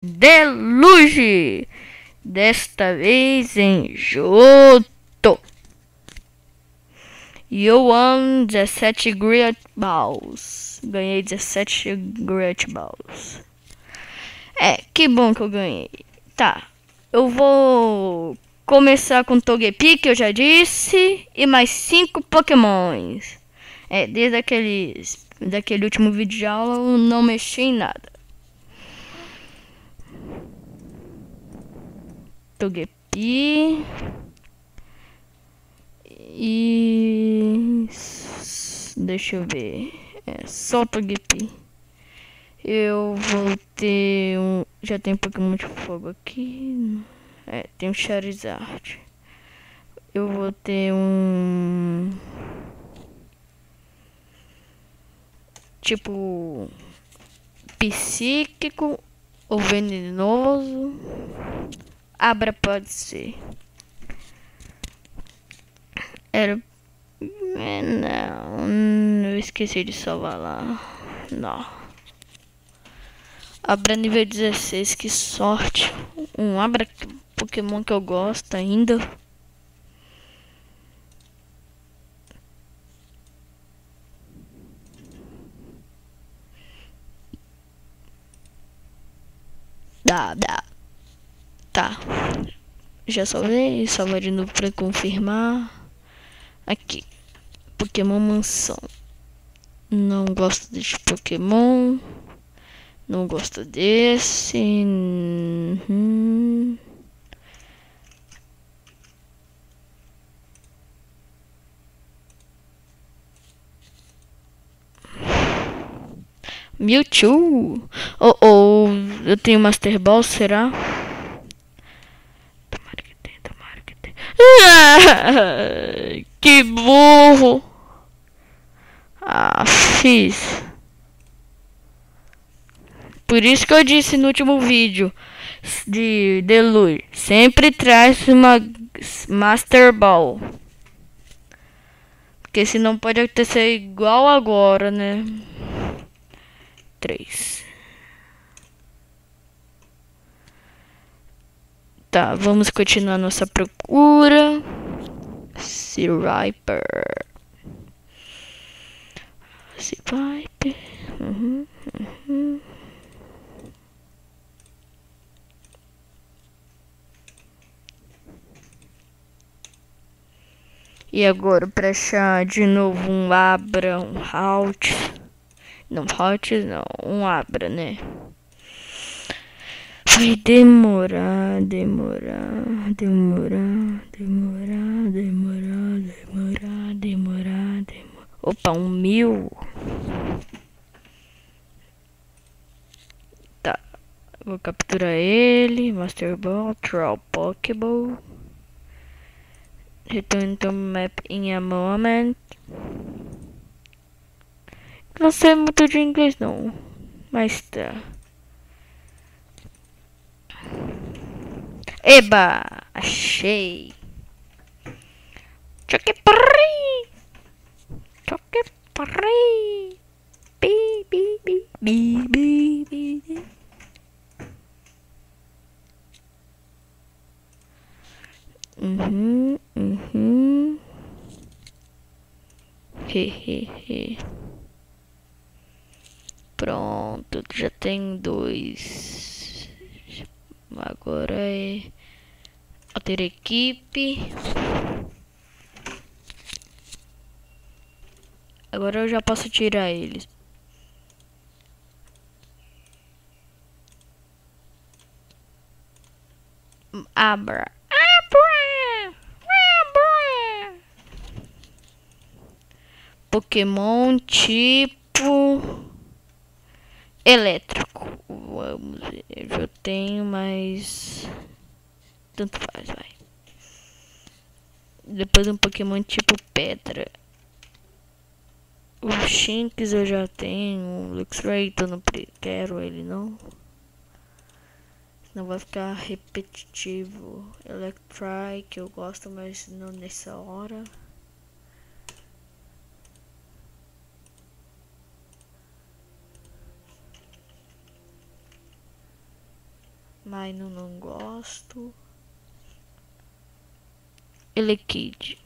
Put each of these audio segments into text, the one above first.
Deluge, desta vez em Johto. Eu won 17 Great Balls. Ganhei 17 Great Balls. Que bom que eu ganhei. Tá, eu vou começar com Togepi, que eu já disse, e mais 5 Pokémons. Desde daquele último vídeo de aula eu não mexi em nada. Togepi e deixa eu ver, só Togepi. Eu vou ter já tem Pokémon de fogo aqui, tem um Charizard. Eu vou ter tipo psíquico ou venenoso. Abra pode ser. Não, eu esqueci de salvar lá. Não. Abra nível 16, que sorte. Abra Pokémon que eu gosto ainda. Dá. Tá. Já salvei de novo pra confirmar. Aqui. Pokémon Mansão. Não gosto desse Pokémon. Não gosto desse. Mewtwo. Eu tenho Master Ball, será? Tomara que tenha. Que burro. Fiz. Por isso que eu disse no último vídeo de Deluge, sempre traz uma Master Ball. Porque senão pode acontecer igual agora, né? 3. Tá, vamos continuar nossa procura. Seviper. E agora pra achar de novo um Abra, um Halt. Não, Halt não, um Abra, né? Vai demorar. Opa, 1000. Tá, vou capturar ele. Master Ball, Troll Pokéball. Return to map in a moment. Não sei muito de inglês não, mas tá. Eba! Achei! Choque-parri! Bi, bi, bi, bi, bi, bi. Hehehe. Pronto, já tem 2. Agora é alter equipe. Agora eu já posso tirar eles. Abra. Pokémon tipo elétrico. Vamos ver, eu já tenho, mas tanto faz, vai. Depois um Pokémon tipo pedra. O Shinx eu já tenho. O Luxray eu não quero ele não. Senão vai ficar repetitivo. Electry que eu gosto, mas não nessa hora. Mas não gosto. Elekid.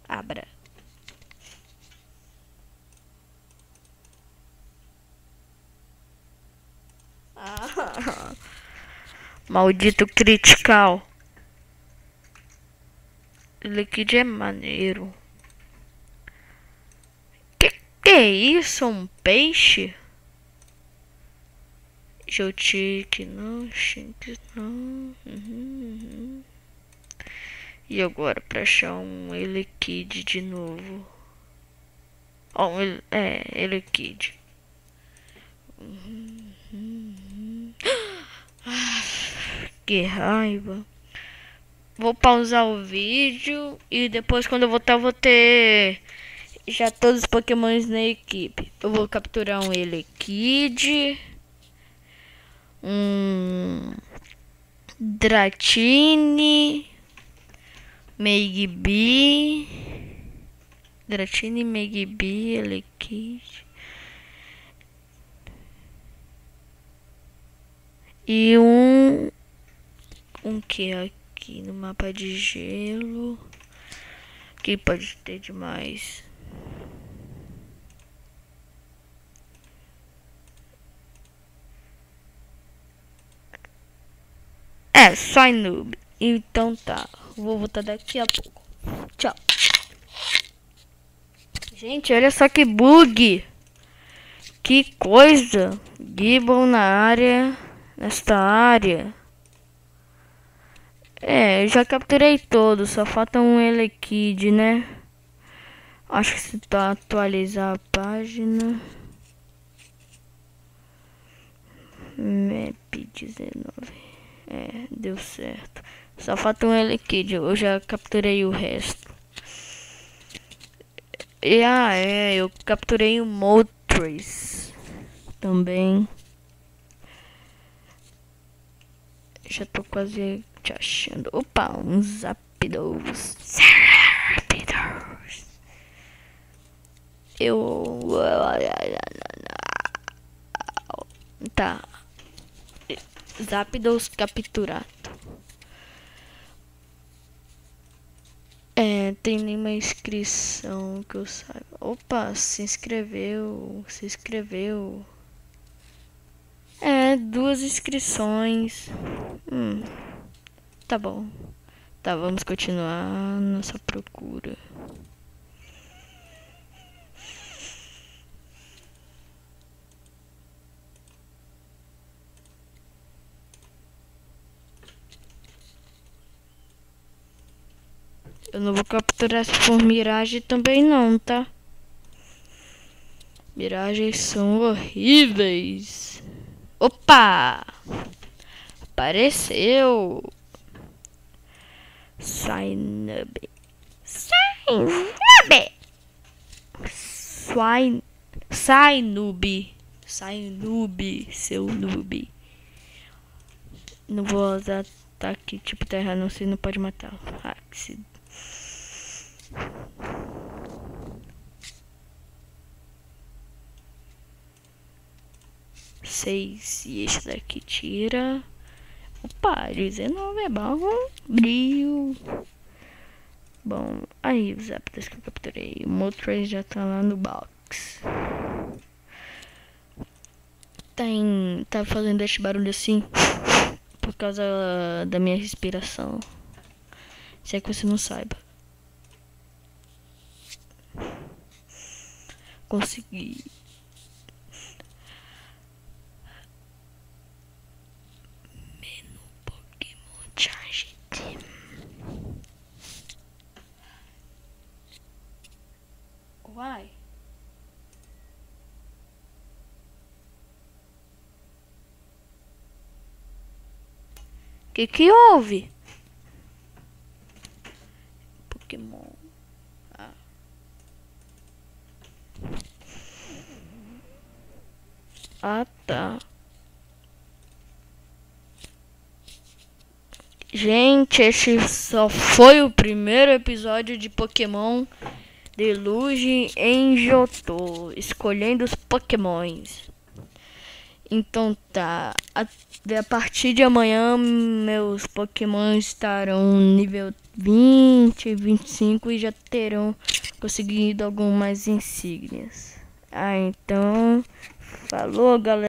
Abra. Maldito critical. Elekid é maneiro. Que é isso? Um peixe? Jotic não, Shinx não. E agora pra achar um Elekid de novo. Ó, Elekid. Que raiva. Vou pausar o vídeo e depois quando eu voltar eu vou ter já todos os pokémons na equipe. Eu vou capturar um Elekid, um Dratini, Megby, Elekid e um que aqui no mapa de gelo que pode ter demais. Só noob. Então tá, vou voltar daqui a pouco. Tchau. Gente, olha só que bug. Que coisa. Gibbon na área. Nesta área. Já capturei todos. Só falta um Elekid, né? Acho que se tá atualizar a página. Map 19. Deu certo. Só falta um Elekid. Eu já capturei o resto. E eu capturei o Moltres também. Já tô quase te achando. Opa, um Zapdos. Tá. Zapdos capturado. Tem nenhuma inscrição que eu saiba. Opa, se inscreveu. 2 inscrições. Tá bom. Tá, vamos continuar nossa procura. Eu não vou capturar por miragem também não, tá? Miragens são horríveis. Opa! Apareceu! Swinub. Swinub, seu noob. Não vou usar ataque tipo terra, não sei, não pode matar. Axi. Seis. E esse daqui tira. Opa, 19 é bom. Brilho. Bom, aí os Zapdos que eu capturei. O Moltres já tá lá no box. Tá fazendo esse barulho assim por causa da minha respiração. Se é que você não saiba. Consegui. Menu Pokémon Charge Team. Uai. Que houve? Pokémon. Tá. Gente, esse só foi o primeiro episódio de Pokémon Deluge em Johto, escolhendo os Pokémons. Então tá, a partir de amanhã meus Pokémon estarão nível 20, 25 e já terão conseguido algumas insígnias. Então, falou galera.